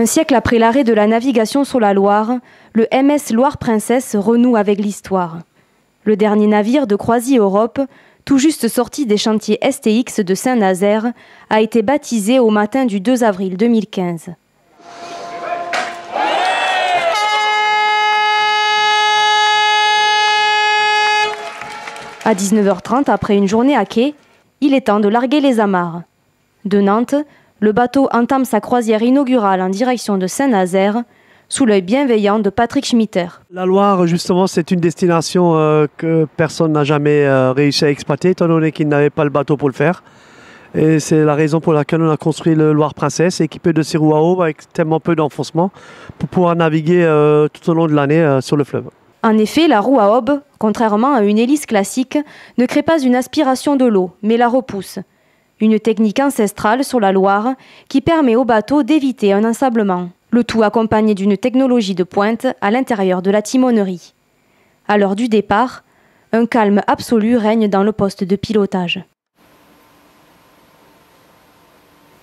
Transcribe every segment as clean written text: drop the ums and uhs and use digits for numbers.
Un siècle après l'arrêt de la navigation sur la Loire, le MS Loire-Princesse renoue avec l'histoire. Le dernier navire de Croisier Europe, tout juste sorti des chantiers STX de Saint-Nazaire, a été baptisé au matin du 2 avril 2015. À 19h30, après une journée à quai, il est temps de larguer les amarres. De Nantes, le bateau entame sa croisière inaugurale en direction de Saint-Nazaire, sous l'œil bienveillant de Patrick Schmitter. La Loire, justement, c'est une destination que personne n'a jamais réussi à exploiter, étant donné qu'il n'avait pas le bateau pour le faire. Et c'est la raison pour laquelle on a construit le Loire-Princesse, équipé de 6 roues à eau avec tellement peu d'enfoncement, pour pouvoir naviguer tout au long de l'année sur le fleuve. En effet, la roue à aube, contrairement à une hélice classique, ne crée pas une aspiration de l'eau, mais la repousse. Une technique ancestrale sur la Loire qui permet au bateau d'éviter un ensablement. Le tout accompagné d'une technologie de pointe à l'intérieur de la timonerie. À l'heure du départ, un calme absolu règne dans le poste de pilotage.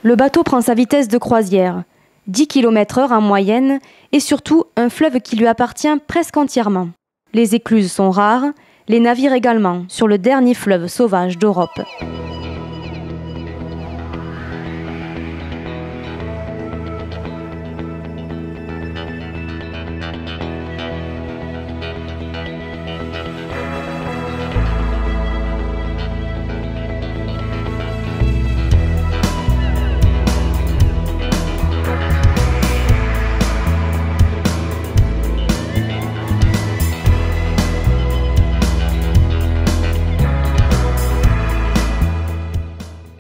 Le bateau prend sa vitesse de croisière, 10 km/h en moyenne, et surtout un fleuve qui lui appartient presque entièrement. Les écluses sont rares, les navires également, sur le dernier fleuve sauvage d'Europe.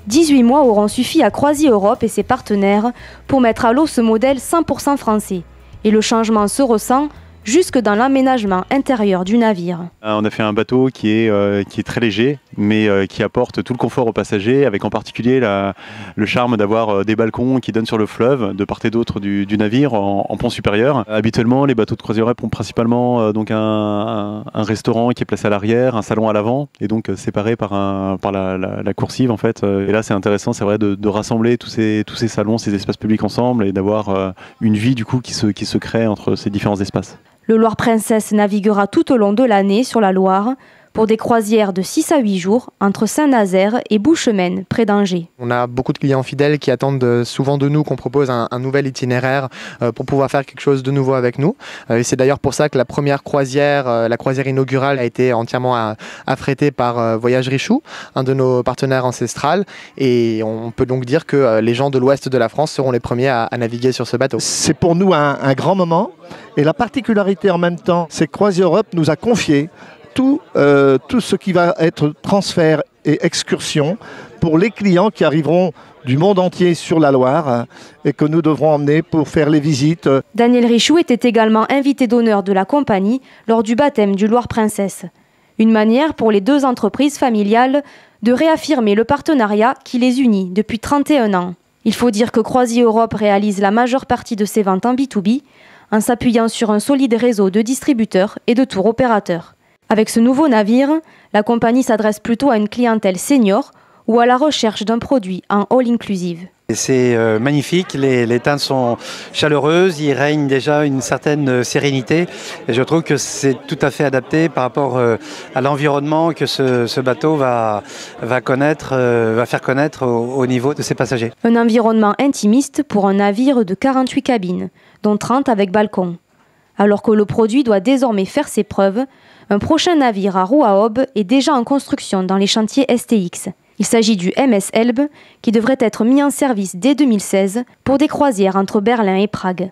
« 18 mois auront suffi à Croisier Europe et ses partenaires pour mettre à l'eau ce modèle 100% français. Et le changement se ressent jusque dans l'aménagement intérieur du navire. On a fait un bateau qui est très léger, mais qui apporte tout le confort aux passagers, avec en particulier le charme d'avoir des balcons qui donnent sur le fleuve, de part et d'autre du navire, en pont supérieur. Habituellement, les bateaux de Croisier Europe ont principalement donc un restaurant qui est placé à l'arrière, un salon à l'avant, et donc séparé par la coursive en fait. Et là, c'est intéressant, c'est vrai, de rassembler tous ces salons, ces espaces publics ensemble, et d'avoir une vie du coup qui se crée entre ces différents espaces. Le Loire-Princesse naviguera tout au long de l'année sur la Loire pour des croisières de 6 à 8 jours entre Saint-Nazaire et Bouchemaine, près d'Angers. On a beaucoup de clients fidèles qui attendent souvent de nous qu'on propose un nouvel itinéraire pour pouvoir faire quelque chose de nouveau avec nous. Et c'est d'ailleurs pour ça que la première croisière, la croisière inaugurale, a été entièrement affrétée par Voyage Richoux, un de nos partenaires ancestrales. Et on peut donc dire que les gens de l'ouest de la France seront les premiers à naviguer sur ce bateau. C'est pour nous un grand moment. Et la particularité en même temps, c'est que Croisier Europe nous a confié tout ce qui va être transfert et excursion pour les clients qui arriveront du monde entier sur la Loire et que nous devrons emmener pour faire les visites. Daniel Richoux était également invité d'honneur de la compagnie lors du baptême du Loire-Princesse. Une manière pour les deux entreprises familiales de réaffirmer le partenariat qui les unit depuis 31 ans. Il faut dire que Croisier Europe réalise la majeure partie de ses ventes en B2B en s'appuyant sur un solide réseau de distributeurs et de tour opérateurs. Avec ce nouveau navire, la compagnie s'adresse plutôt à une clientèle senior ou à la recherche d'un produit en all-inclusive. C'est magnifique, les teintes sont chaleureuses, il règne déjà une certaine sérénité et je trouve que c'est tout à fait adapté par rapport à l'environnement que ce bateau va faire connaître au niveau de ses passagers. Un environnement intimiste pour un navire de 48 cabines, dont 30 avec balcon. Alors que le produit doit désormais faire ses preuves, un prochain navire à roue à aube est déjà en construction dans les chantiers STX. Il s'agit du MS Elbe qui devrait être mis en service dès 2016 pour des croisières entre Berlin et Prague.